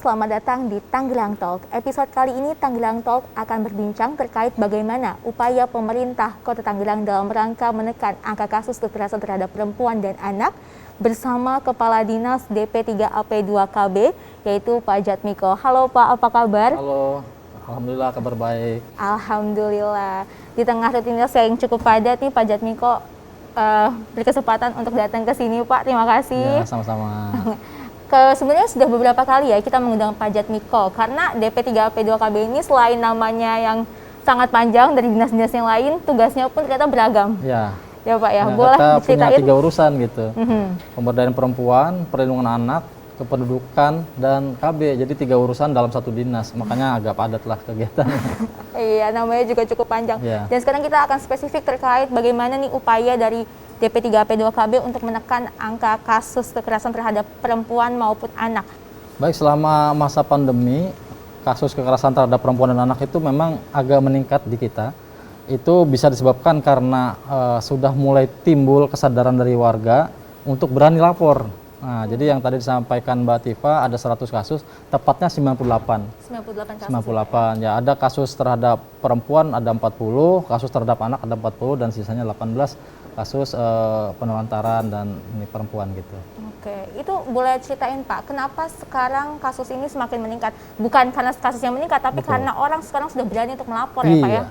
selamat datang di Tangerang Talk. Episode kali ini Tangerang Talk akan berbincang terkait bagaimana upaya pemerintah Kota Tangerang dalam rangka menekan angka kasus kekerasan terhadap perempuan dan anak bersama Kepala Dinas DP3AP2KB, yaitu Pak Jatmiko. Halo Pak, apa kabar? Halo, Alhamdulillah kabar baik. Alhamdulillah. Di tengah rutinitas yang cukup padat nih Pak Jatmiko berkesempatan untuk datang ke sini Pak. Terima kasih. Ya, sama-sama. Sebenarnya sudah beberapa kali ya kita mengundang Pak Jatmiko karena DP3AP2KB ini selain namanya yang sangat panjang dari dinas-dinas yang lain, tugasnya pun ternyata beragam. Ya. Ya Pak ya, Nah, boleh kita diceritain? punya 3 urusan gitu. Pemberdayaan perempuan, perlindungan anak, kependudukan, dan KB. Jadi 3 urusan dalam satu dinas. Makanya agak padat lah kegiatannya. Iya, namanya juga cukup panjang. Ya. Dan sekarang kita akan spesifik terkait bagaimana nih upaya dari DP3AP2KB untuk menekan angka kasus kekerasan terhadap perempuan maupun anak. Baik, selama masa pandemi, kasus kekerasan terhadap perempuan dan anak itu memang agak meningkat di kita. Itu bisa disebabkan karena sudah mulai timbul kesadaran dari warga untuk berani lapor. Nah, jadi yang tadi disampaikan Mbak Tifa ada 100 kasus, tepatnya 98. 98 kasus. 98. Ya, ada kasus terhadap perempuan ada 40, kasus terhadap anak ada 40 dan sisanya 18 kasus penelantaran dan ini perempuan gitu. Oke, itu boleh ceritain Pak, kenapa sekarang kasus ini semakin meningkat? Bukan karena kasusnya meningkat, tapi Betul. karena orang sekarang sudah berani untuk melapor ya Pak ya?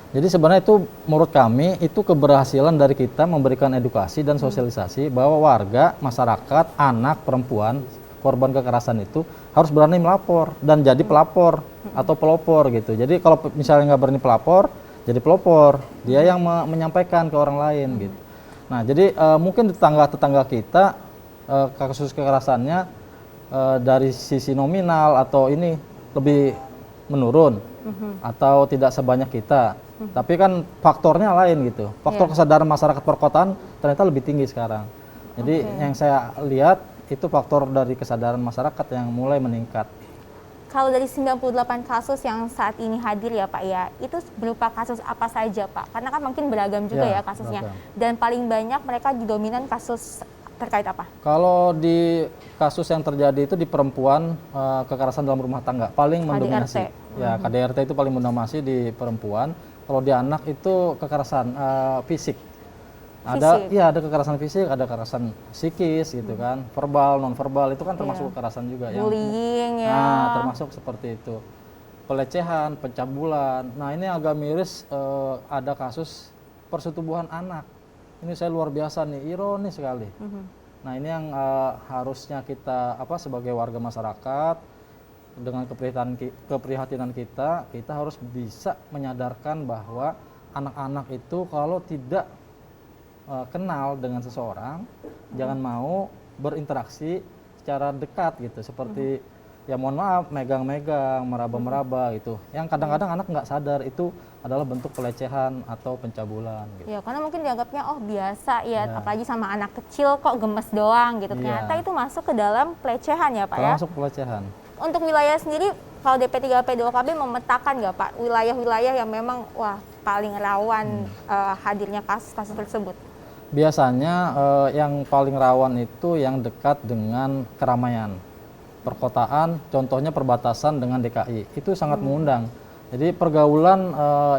Jadi sebenarnya itu menurut kami itu keberhasilan dari kita memberikan edukasi dan sosialisasi bahwa warga, masyarakat, anak, perempuan, korban kekerasan itu harus berani melapor dan jadi pelapor atau pelopor gitu. Jadi kalau misalnya nggak berani pelapor, jadi pelopor, dia yang menyampaikan ke orang lain gitu. Nah, jadi mungkin tetangga-tetangga kita kasus kekerasannya dari sisi nominal atau ini lebih menurun atau tidak sebanyak kita. Tapi kan faktornya lain gitu. Faktor kesadaran masyarakat perkotaan ternyata lebih tinggi sekarang. Jadi yang saya lihat itu faktor dari kesadaran masyarakat yang mulai meningkat. Kalau dari 98 kasus yang saat ini hadir ya Pak ya, itu berupa kasus apa saja Pak? Karena kan mungkin beragam juga ya kasusnya. Beragam. Dan paling banyak mereka dominan kasus terkait apa? Kalau di kasus yang terjadi itu di perempuan kekerasan dalam rumah tangga paling mendominasi. Ya, KDRT itu paling mendominasi di perempuan. Kalau di anak itu kekerasan fisik. Ada kekerasan fisik, ada kekerasan psikis gitu kan, verbal, non verbal itu kan termasuk kekerasan juga. Bullying ya. Nah, termasuk seperti itu. Pelecehan, pencabulan. Nah, ini agak miris ada kasus persetubuhan anak. Ini saya luar biasa nih, ironis sekali. Nah, ini yang harusnya kita sebagai warga masyarakat dengan keprihatinan kita harus bisa menyadarkan bahwa anak-anak itu kalau tidak kenal dengan seseorang, jangan mau berinteraksi secara dekat gitu, seperti ya mohon maaf megang-megang, meraba-meraba gitu. Yang kadang-kadang anak nggak sadar itu adalah bentuk pelecehan atau pencabulan gitu. Ya, karena mungkin dianggapnya oh biasa ya, apalagi sama anak kecil kok gemes doang gitu. Ternyata itu masuk ke dalam pelecehan ya Pak ya? Masuk pelecehan. Untuk wilayah sendiri, kalau DP3AP2KB memetakan nggak Pak wilayah-wilayah yang memang paling rawan hadirnya kasus-kasus tersebut? Biasanya yang paling rawan itu yang dekat dengan keramaian. Perkotaan, contohnya perbatasan dengan DKI, itu sangat mengundang. Jadi pergaulan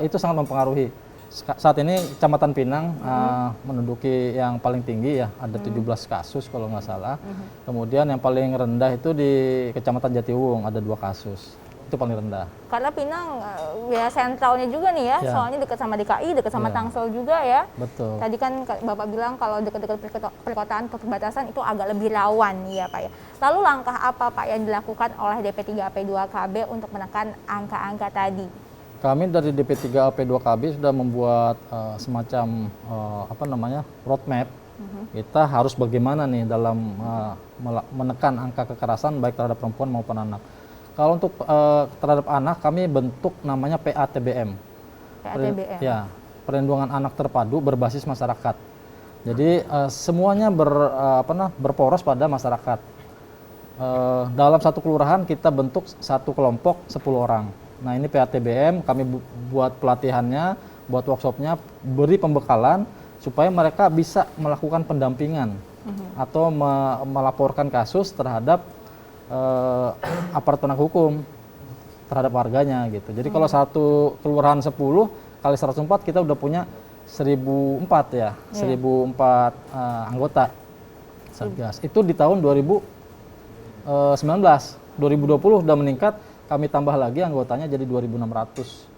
itu sangat mempengaruhi. Saat ini Kecamatan Pinang menduduki yang paling tinggi ya, ada 17 kasus kalau nggak salah. Kemudian yang paling rendah itu di Kecamatan Jatiwung, ada 2 kasus. Itu paling rendah. Karena Pinang ya sentralnya juga nih ya, soalnya dekat sama DKI, dekat sama Tangsel juga ya. Betul. Tadi kan Bapak bilang kalau dekat-dekat perkotaan perbatasan itu agak lebih rawan ya Pak ya. Lalu langkah apa Pak yang dilakukan oleh DP3AP2KB untuk menekan angka-angka tadi? Kami dari DP3AP2KB sudah membuat semacam roadmap. Kita harus bagaimana nih dalam menekan angka kekerasan baik terhadap perempuan maupun anak. Kalau untuk terhadap anak kami bentuk namanya PATBM. PATBM. Ya, perlindungan anak terpadu berbasis masyarakat. Jadi semuanya berporos pada masyarakat. Dalam satu kelurahan kita bentuk satu kelompok 10 orang. Nah, ini PATBM, kami buat pelatihannya, buat workshopnya, beri pembekalan supaya mereka bisa melakukan pendampingan atau melaporkan kasus terhadap aparat penegak hukum terhadap warganya gitu. Jadi kalau satu kelurahan 10 kali 104 kita udah punya 1004 ya, 1004 anggota Satgas. Itu di tahun 2019, 2020 udah meningkat, kami tambah lagi anggotanya jadi 2.600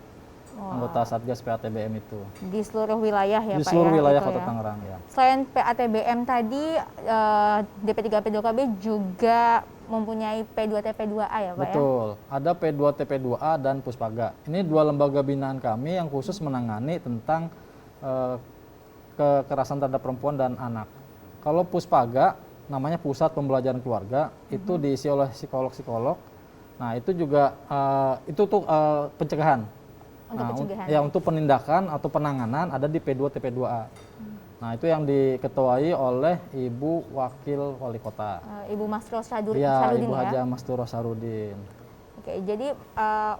anggota Satgas PATBM itu. Di seluruh wilayah ya Di Pak seluruh ya? wilayah Itu Kota ya. Tangerang ya. Selain PATBM tadi, DP3P2KB juga mempunyai P2TP2A ya Pak ya? Betul, ada P2TP2A dan Puspaga. Ini dua lembaga binaan kami yang khusus menangani tentang kekerasan terhadap perempuan dan anak. Kalau Puspaga, namanya Pusat Pembelajaran Keluarga, itu diisi oleh psikolog-psikolog. Nah itu juga, itu tuh pencegahan. Untuk pencegahan. Ya untuk penindakan atau penanganan ada di P2TP2A. Nah itu yang diketuai oleh Ibu Wakil Wali Kota. Ibu Masro Syarudin Iya, ya? Ibu Haja Masturo Sarudin. Oke, jadi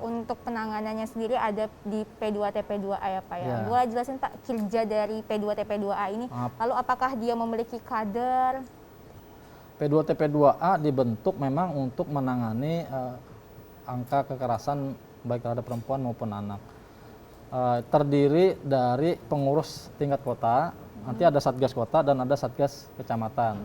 untuk penanganannya sendiri ada di P2TP2A ya Pak ya? Ya. Boleh jelasin Pak kerja dari P2TP2A ini? Lalu apakah dia memiliki kader? P2TP2A dibentuk memang untuk menangani angka kekerasan baik terhadap perempuan maupun anak. Terdiri dari pengurus tingkat kota, nanti ada Satgas kota dan ada Satgas kecamatan.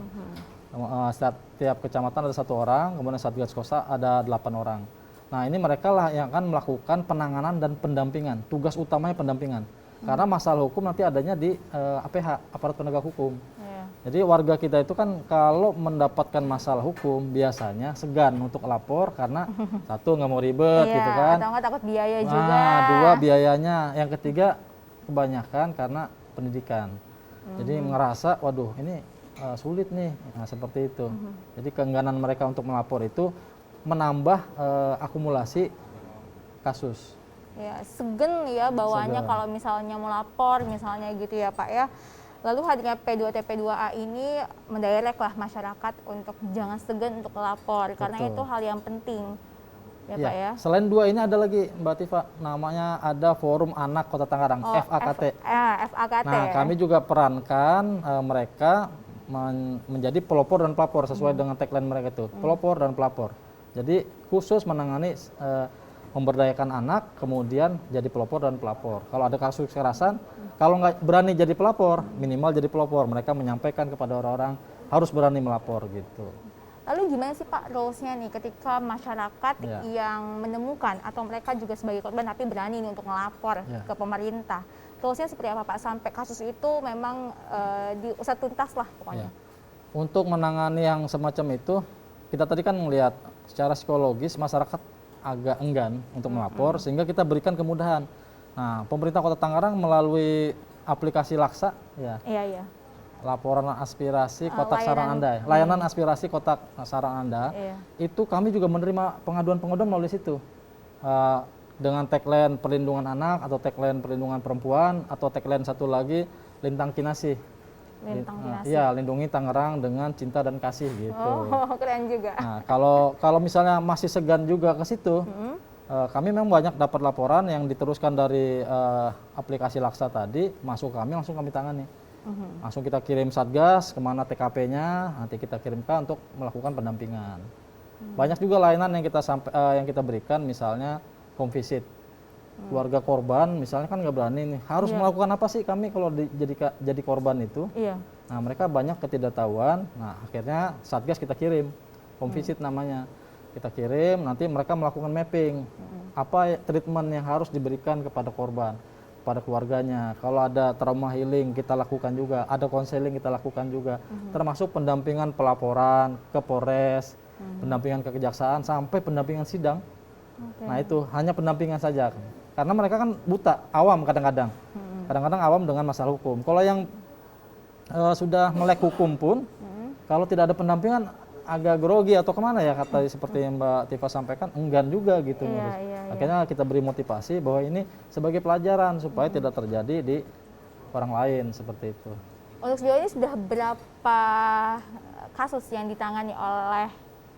Setiap kecamatan ada 1 orang, kemudian Satgas kota ada 8 orang. Nah ini mereka lah yang akan melakukan penanganan dan pendampingan. Tugas utamanya pendampingan. Karena masalah hukum nanti adanya di APH, aparat penegak hukum. Jadi warga kita itu kan kalau mendapatkan masalah hukum biasanya segan untuk lapor karena satu nggak mau ribet gitu kan. Atau nggak takut biaya Nah, juga. 2 biayanya, yang ketiga kebanyakan karena pendidikan. Jadi ngerasa waduh ini sulit nih, nah, seperti itu. Jadi keengganan mereka untuk melapor itu menambah akumulasi kasus. Ya, segen ya bawaannya Segan. kalau misalnya mau lapor misalnya gitu ya Pak ya. Lalu hadirnya P2TP2A ini mendirect lah masyarakat untuk jangan segan untuk melapor karena Betul. itu hal yang penting ya Pak ya. Selain 2 ini ada lagi Mbak Tifa, namanya ada Forum Anak Kota Tangerang, FAKT. FAKT. Nah, kami juga perankan mereka menjadi pelopor dan pelapor sesuai dengan tagline mereka itu, pelopor dan pelapor. Jadi khusus menangani memberdayakan anak, kemudian jadi pelopor dan pelapor. Kalau ada kasus kekerasan, kalau nggak berani jadi pelapor, minimal jadi pelopor. Mereka menyampaikan kepada orang-orang harus berani melapor gitu. Lalu gimana sih Pak rules-nya nih ketika masyarakat yang menemukan atau mereka juga sebagai korban tapi berani nih untuk melapor ke pemerintah? Rules-nya seperti apa Pak sampai kasus itu memang diusut tuntas lah pokoknya? Untuk menangani yang semacam itu, kita tadi kan melihat secara psikologis masyarakat agak enggan untuk melapor sehingga kita berikan kemudahan. Nah, pemerintah Kota Tangerang melalui aplikasi Laksa Iya. laporan aspirasi kotak saran Anda, layanan aspirasi kotak saran Anda, itu kami juga menerima pengaduan-pengaduan melalui situ. Dengan tagline perlindungan anak atau tagline perlindungan perempuan atau tagline satu lagi lintang kinasih. Iya, lindungi Tangerang dengan cinta dan kasih gitu. Oh, keren juga. Nah, kalau misalnya masih segan juga ke situ, kami memang banyak dapat laporan yang diteruskan dari aplikasi Laksa tadi, masuk kami langsung kami tangani. Langsung kita kirim Satgas kemana TKP-nya, nanti kita kirimkan untuk melakukan pendampingan. Banyak juga layanan yang kita berikan, misalnya home visit. Keluarga korban misalnya kan nggak berani nih, harus melakukan apa sih kami kalau jadi korban itu. Nah mereka banyak ketidaktahuan, nah akhirnya Satgas kita kirim, home visit namanya. Kita kirim, nanti mereka melakukan mapping, apa treatment yang harus diberikan kepada korban, pada keluarganya. Kalau ada trauma healing kita lakukan juga, ada konseling kita lakukan juga, termasuk pendampingan pelaporan ke Polres, pendampingan ke kejaksaan, sampai pendampingan sidang. Nah itu hanya pendampingan saja. Karena mereka kan buta, awam kadang-kadang. Kadang-kadang awam dengan masalah hukum. Kalau yang sudah melek hukum pun, kalau tidak ada pendampingan agak grogi atau kemana ya, kata seperti yang Mbak Tifa sampaikan, enggan juga gitu. Akhirnya kita beri motivasi bahwa ini sebagai pelajaran supaya tidak terjadi di orang lain seperti itu. Untuk sejauh ini sudah berapa kasus yang ditangani oleh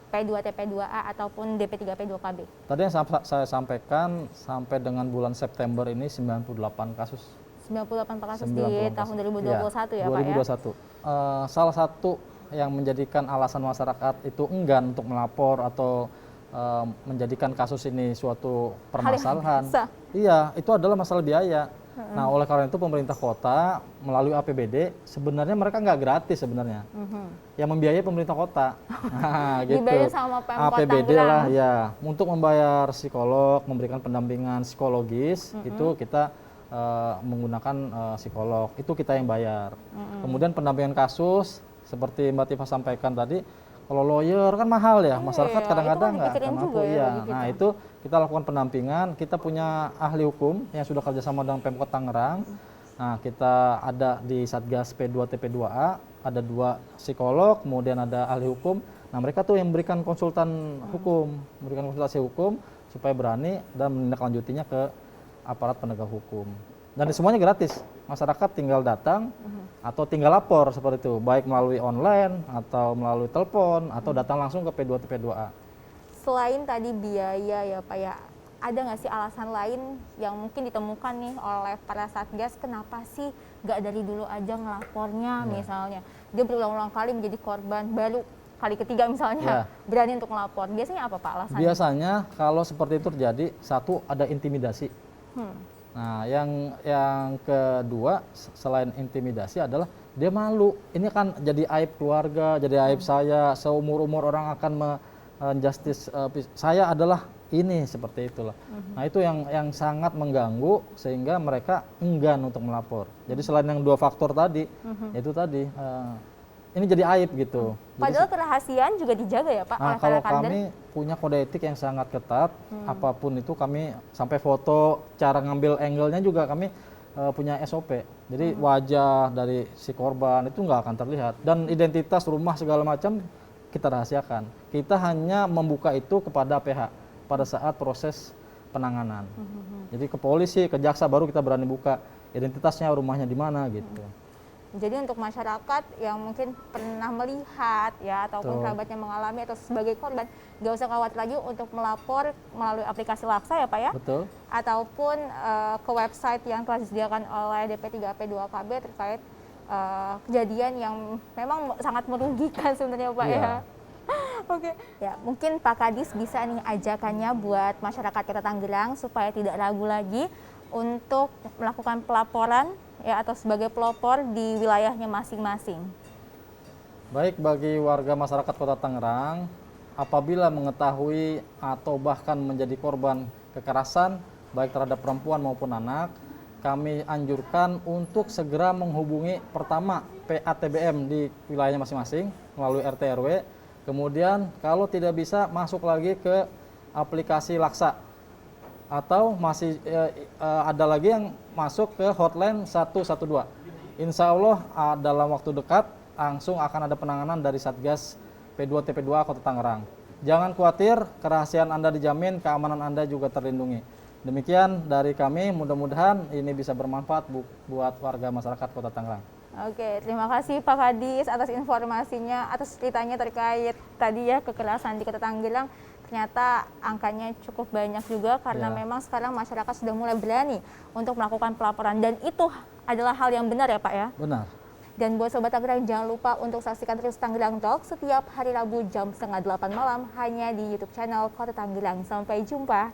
P2TP2A ataupun DP3P2KB? Tadi yang saya sampaikan sampai dengan bulan September ini 98 kasus. 98 kasus 98 di kasus. tahun 2021 ya Pak ya? 2021. Salah satu yang menjadikan alasan masyarakat itu enggan untuk melapor atau menjadikan kasus ini suatu permasalahan. Iya, itu adalah masalah biaya. Nah, oleh karena itu pemerintah kota melalui APBD sebenarnya mereka nggak gratis sebenarnya. Yang membiayai pemerintah kota. Nah, gitu. Dibayar sama Pemkot APBD Tangerang. lah ya. Untuk membayar psikolog, memberikan pendampingan psikologis itu kita menggunakan psikolog. Itu kita yang bayar. Kemudian pendampingan kasus seperti Mbak Tifa sampaikan tadi, kalau lawyer kan mahal ya, masyarakat kadang-kadang nggak mampu ya. Nah itu kita lakukan pendampingan, kita punya ahli hukum yang sudah kerjasama dengan Pemkot Tangerang. Nah kita ada di Satgas P2 TP2A, ada 2 psikolog, kemudian ada ahli hukum. Nah mereka tuh yang memberikan konsultan hukum, memberikan konsultasi hukum supaya berani dan menindaklanjutinya ke aparat penegak hukum. Dan semuanya gratis, masyarakat tinggal datang atau tinggal lapor seperti itu, baik melalui online atau melalui telepon atau datang langsung ke P2 TP2A. Selain tadi biaya ya Pak ya, ada nggak sih alasan lain yang mungkin ditemukan nih oleh para Satgas kenapa sih nggak dari dulu aja ngelapornya misalnya? Dia berulang-ulang kali menjadi korban, baru kali ketiga misalnya berani untuk melapor. Biasanya apa Pak alasannya? Biasanya kalau seperti itu terjadi, satu ada intimidasi. Nah, yang kedua selain intimidasi adalah dia malu. Ini kan jadi aib keluarga, jadi aib saya. Seumur-umur orang akan menjustice saya adalah ini, seperti itulah. Nah, itu yang sangat mengganggu sehingga mereka enggan untuk melapor. Jadi selain yang 2 faktor tadi, itu tadi ini jadi aib gitu. Padahal kerahasiaan juga dijaga ya Pak. Nah, kalau kami punya kode etik yang sangat ketat, apapun itu kami sampai foto, cara ngambil angle-nya juga kami punya SOP. Jadi wajah dari si korban itu nggak akan terlihat dan identitas rumah segala macam kita rahasiakan. Kita hanya membuka itu kepada PH pada saat proses penanganan. Jadi ke polisi, ke jaksa baru kita berani buka identitasnya, rumahnya di mana gitu. Jadi untuk masyarakat yang mungkin pernah melihat ya ataupun kerabatnya mengalami atau sebagai korban, nggak usah khawatir lagi untuk melapor melalui aplikasi Laksa ya Pak ya? Betul. Ataupun ke website yang telah disediakan oleh DP3P2KB terkait kejadian yang memang sangat merugikan sebenarnya Pak ya. Oke. Ya, mungkin Pak Kadis bisa nih ajakannya buat masyarakat Kota Tangerang supaya tidak ragu lagi untuk melakukan pelaporan ya atau sebagai pelopor di wilayahnya masing-masing. Baik, bagi warga masyarakat Kota Tangerang, apabila mengetahui atau bahkan menjadi korban kekerasan baik terhadap perempuan maupun anak, kami anjurkan untuk segera menghubungi pertama PATBM di wilayahnya masing-masing melalui RT RW. Kemudian kalau tidak bisa masuk lagi ke aplikasi Laksa. Atau masih ada lagi yang masuk ke hotline 112. Insya Allah dalam waktu dekat langsung akan ada penanganan dari Satgas P2 TP2 Kota Tangerang. Jangan khawatir, kerahasiaan Anda dijamin, keamanan Anda juga terlindungi. Demikian dari kami, mudah-mudahan ini bisa bermanfaat buat warga masyarakat Kota Tangerang. Oke, terima kasih Pak Kadis atas informasinya, atas ceritanya terkait tadi ya kekerasan di Kota Tangerang. Ternyata angkanya cukup banyak juga karena memang sekarang masyarakat sudah mulai berani untuk melakukan pelaporan dan itu adalah hal yang benar ya Pak ya? Benar. Dan buat Sobat Tangerang jangan lupa untuk saksikan terus Tangerang Talk setiap hari Rabu jam 7:30 malam hanya di YouTube channel Kota Tangerang. Sampai jumpa.